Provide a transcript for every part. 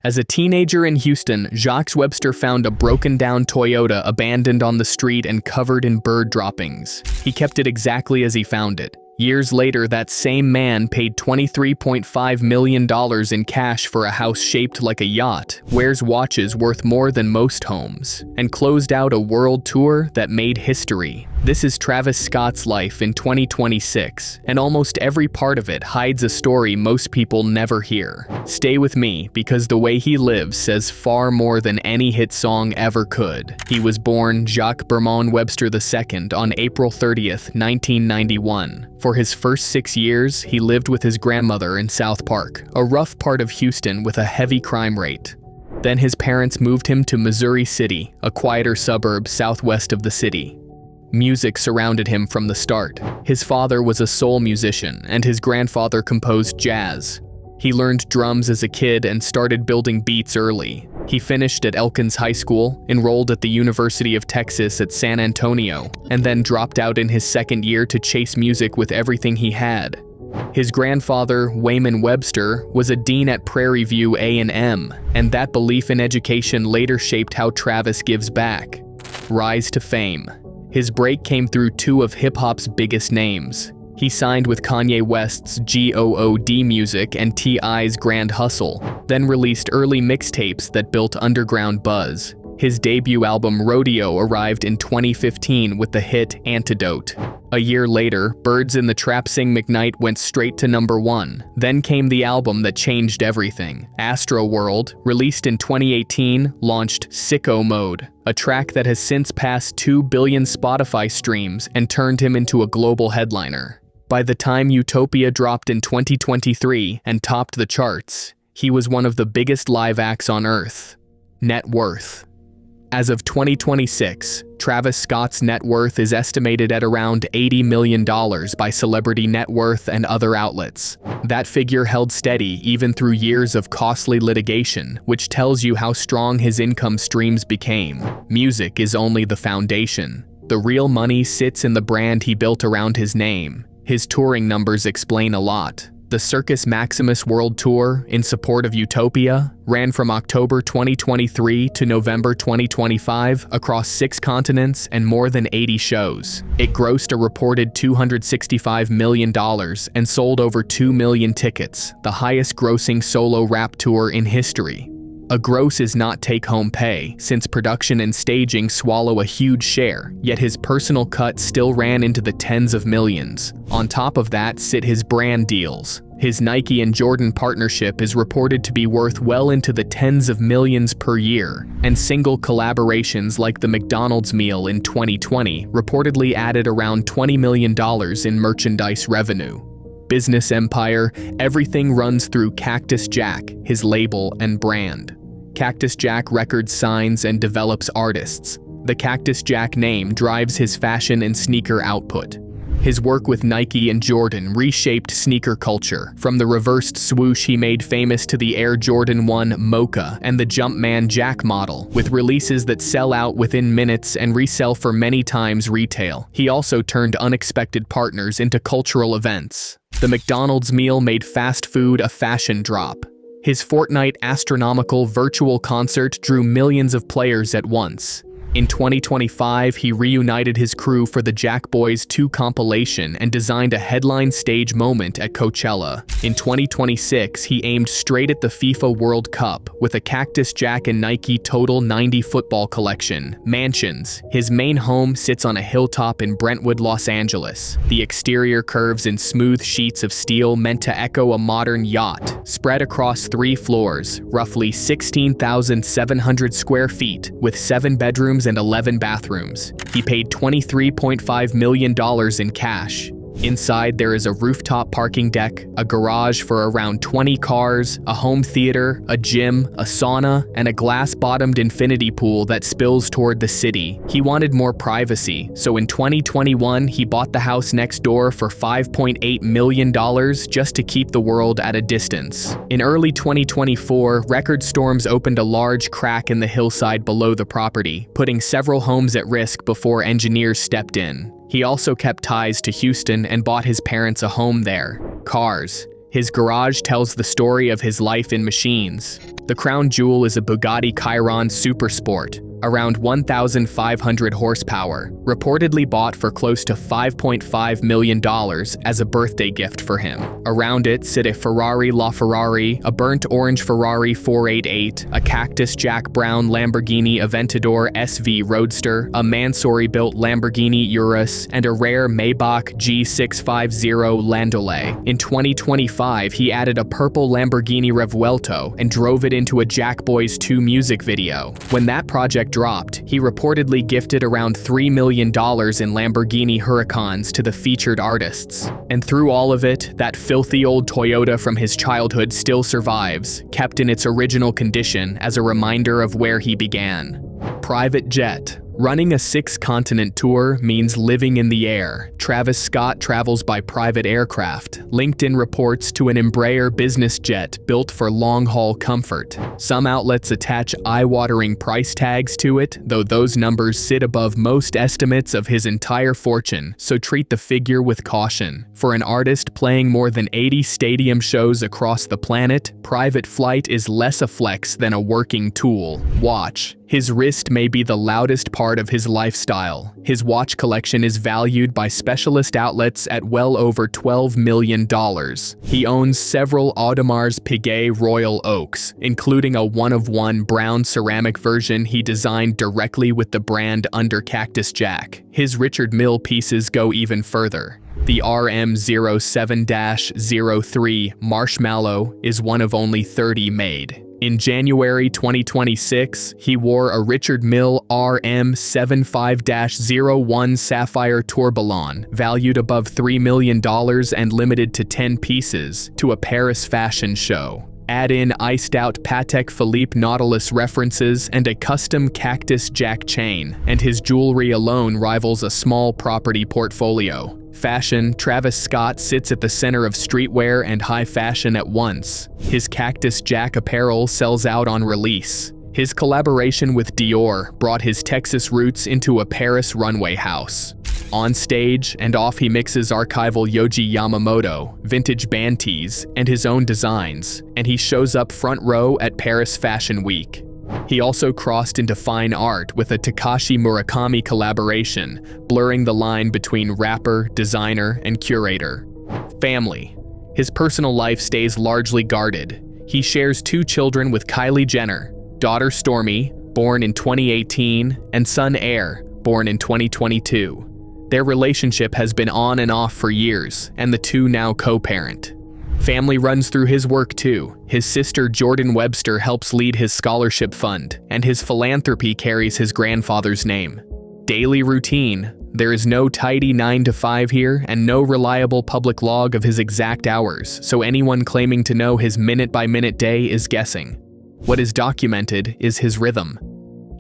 As a teenager in Houston, Jacques Webster found a broken-down Toyota abandoned on the street and covered in bird droppings. He kept it exactly as he found it. Years later, that same man paid $23.5 million in cash for a house shaped like a yacht, wears watches worth more than most homes, and closed out a world tour that made history. This is Travis Scott's life in 2026, and almost every part of it hides a story most people never hear. Stay with me, because the way he lives says far more than any hit song ever could. He was born Jacques Bermond Webster II on April 30th, 1991. For his first 6 years, he lived with his grandmother in South Park, a rough part of Houston with a heavy crime rate. Then his parents moved him to Missouri City, a quieter suburb southwest of the city. Music surrounded him from the start. His father was a soul musician, and his grandfather composed jazz. He learned drums as a kid and started building beats early. He finished at Elkins High School, enrolled at the University of Texas at San Antonio, and then dropped out in his second year to chase music with everything he had. His grandfather, Wayman Webster, was a dean at Prairie View A&M, and that belief in education later shaped how Travis gives back. Rise to fame. His break came through two of hip-hop's biggest names. He signed with Kanye West's G.O.O.D. Music and T.I.'s Grand Hustle, then released early mixtapes that built underground buzz. His debut album Rodeo arrived in 2015 with the hit Antidote. A year later, Birds in the Trap Sing McKnight went straight to #1. Then came the album that changed everything. Astro World, released in 2018, launched Sicko Mode, a track that has since passed 2 billion Spotify streams and turned him into a global headliner. By the time Utopia dropped in 2023 and topped the charts, he was one of the biggest live acts on earth. Net worth. As of 2026, Travis Scott's net worth is estimated at around $80 million by Celebrity Net Worth and other outlets. That figure held steady even through years of costly litigation, which tells you how strong his income streams became. Music is only the foundation. The real money sits in the brand he built around his name. His touring numbers explain a lot. The Circus Maximus World Tour, in support of Utopia, ran from October 2023 to November 2025 across 6 continents and more than 80 shows. It grossed a reported $265 million and sold over 2 million tickets, the highest-grossing solo rap tour in history. A gross is not take-home pay, since production and staging swallow a huge share, yet his personal cut still ran into the tens of millions. On top of that sit his brand deals. His Nike and Jordan partnership is reported to be worth well into the tens of millions per year, and single collaborations like the McDonald's meal in 2020 reportedly added around $20 million in merchandise revenue. Business empire, everything runs through Cactus Jack, his label and brand. Cactus Jack records signs and develops artists. The Cactus Jack name drives his fashion and sneaker output. His work with Nike and Jordan reshaped sneaker culture, from the reversed swoosh he made famous to the Air Jordan 1 Mocha and the Jumpman Jack model, with releases that sell out within minutes and resell for many times retail. He also turned unexpected partners into cultural events. The McDonald's meal made fast food a fashion drop. His Fortnite astronomical virtual concert drew millions of players at once. In 2025, he reunited his crew for the Jack Boys 2 compilation and designed a headline stage moment at Coachella. In 2026, he aimed straight at the FIFA World Cup with a Cactus Jack and Nike Total 90 football collection. Mansions. His main home sits on a hilltop in Brentwood, Los Angeles. The exterior curves in smooth sheets of steel meant to echo a modern yacht, spread across 3 floors, roughly 16,700 square feet, with 7 bedrooms and 11 bathrooms. He paid $23.5 million in cash. Inside, there is a rooftop parking deck, a garage for around 20 cars, a home theater, a gym, a sauna, and a glass-bottomed infinity pool that spills toward the city. He wanted more privacy, so in 2021, he bought the house next door for $5.8 million just to keep the world at a distance. In early 2024, record storms opened a large crack in the hillside below the property, putting several homes at risk before engineers stepped in. He also kept ties to Houston and bought his parents a home there. Cars. His garage tells the story of his life in machines. The crown jewel is a Bugatti Chiron Super Sport, around 1,500 horsepower, reportedly bought for close to $5.5 million as a birthday gift for him. Around it sit a Ferrari LaFerrari, a burnt orange Ferrari 488, a Cactus Jack brown Lamborghini Aventador SV Roadster, a Mansory-built Lamborghini Urus, and a rare Maybach G650 Landaulet. In 2025, he added a purple Lamborghini Revuelto and drove it into a Jack Boys 2 music video. When that project dropped, he reportedly gifted around $3 million in Lamborghini Huracans to the featured artists. And through all of it, that filthy old Toyota from his childhood still survives, kept in its original condition as a reminder of where he began. Private jet. Running a 6-continent tour means living in the air. Travis Scott travels by private aircraft. LinkedIn reports to an Embraer business jet built for long-haul comfort. Some outlets attach eye-watering price tags to it, though those numbers sit above most estimates of his entire fortune, so treat the figure with caution. For an artist playing more than 80 stadium shows across the planet, private flight is less a flex than a working tool. Watch. His wrist may be the loudest part of his lifestyle. His watch collection is valued by specialist outlets at well over $12 million. He owns several Audemars Piguet Royal Oaks, including a one-of-one brown ceramic version he designed directly with the brand under Cactus Jack. His Richard Mille pieces go even further. The RM07-03 Marshmallow is one of only 30 made. In January 2026, he wore a Richard Mille RM75-01 Sapphire Tourbillon, valued above $3 million and limited to 10 pieces, to a Paris fashion show. Add in iced-out Patek Philippe Nautilus references and a custom Cactus Jack chain, and his jewelry alone rivals a small property portfolio. Fashion, Travis Scott sits at the center of streetwear and high fashion at once. His Cactus Jack apparel sells out on release. His collaboration with Dior brought his Texas roots into a Paris runway house. On stage and off, he mixes archival Yohji Yamamoto, vintage band tees, and his own designs, and he shows up front row at Paris Fashion Week. He also crossed into fine art with a Takashi Murakami collaboration, blurring the line between rapper, designer, and curator. Family. His personal life stays largely guarded. He shares 2 children with Kylie Jenner, daughter Stormi, born in 2018, and son Air, born in 2022. Their relationship has been on and off for years, and the two now co-parent. Family runs through his work too. His sister Jordan Webster helps lead his scholarship fund, and his philanthropy carries his grandfather's name. Daily routine. There is no tidy 9 to 5 here, and no reliable public log of his exact hours, so anyone claiming to know his minute-by-minute day is guessing. What is documented is his rhythm.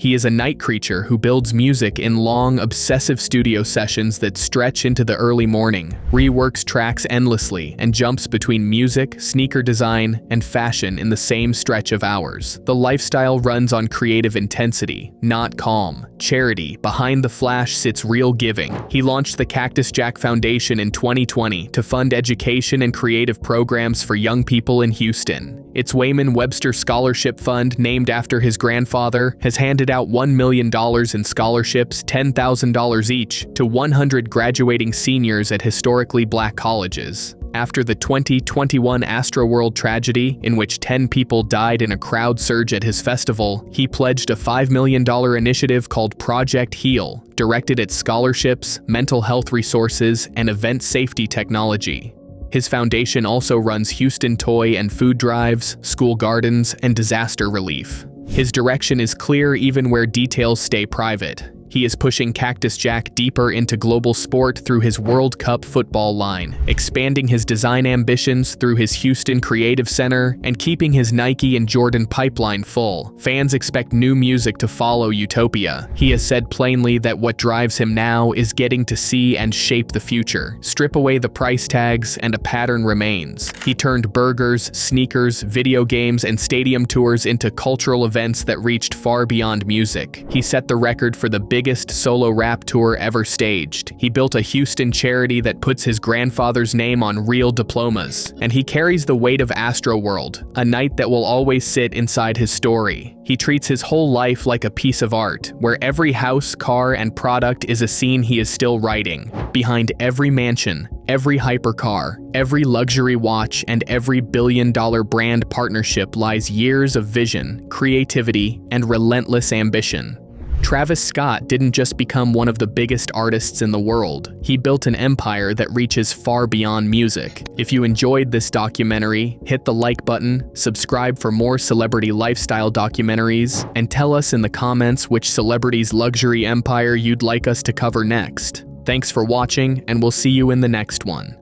He is a night creature who builds music in long, obsessive studio sessions that stretch into the early morning, reworks tracks endlessly, and jumps between music, sneaker design, and fashion in the same stretch of hours. The lifestyle runs on creative intensity, not calm. Charity. Behind the flash sits real giving. He launched the Cactus Jack Foundation in 2020 to fund education and creative programs for young people in Houston. Its Wayman Webster Scholarship Fund, named after his grandfather, has handed out $1 million in scholarships, $10,000 each, to 100 graduating seniors at historically black colleges. After the 2021 Astroworld tragedy, in which 10 people died in a crowd surge at his festival, he pledged a $5 million initiative called Project Heal, directed at scholarships, mental health resources, and event safety technology. His foundation also runs Houston toy and food drives, school gardens, and disaster relief. His direction is clear even where details stay private. He is pushing Cactus Jack deeper into global sport through his World Cup football line, expanding his design ambitions through his Houston Creative Center, and keeping his Nike and Jordan pipeline full. Fans expect new music to follow Utopia. He has said plainly that what drives him now is getting to see and shape the future. Strip away the price tags and a pattern remains. He turned burgers, sneakers, video games, and stadium tours into cultural events that reached far beyond music. He set the record for the biggest solo rap tour ever staged. He built a Houston charity that puts his grandfather's name on real diplomas. And he carries the weight of Astroworld, a night that will always sit inside his story. He treats his whole life like a piece of art, where every house, car, and product is a scene he is still writing. Behind every mansion, every hypercar, every luxury watch, and every billion-dollar brand partnership lies years of vision, creativity, and relentless ambition. Travis Scott didn't just become one of the biggest artists in the world. He built an empire that reaches far beyond music. If you enjoyed this documentary, hit the like button, subscribe for more celebrity lifestyle documentaries, and tell us in the comments which celebrity's luxury empire you'd like us to cover next. Thanks for watching, and we'll see you in the next one.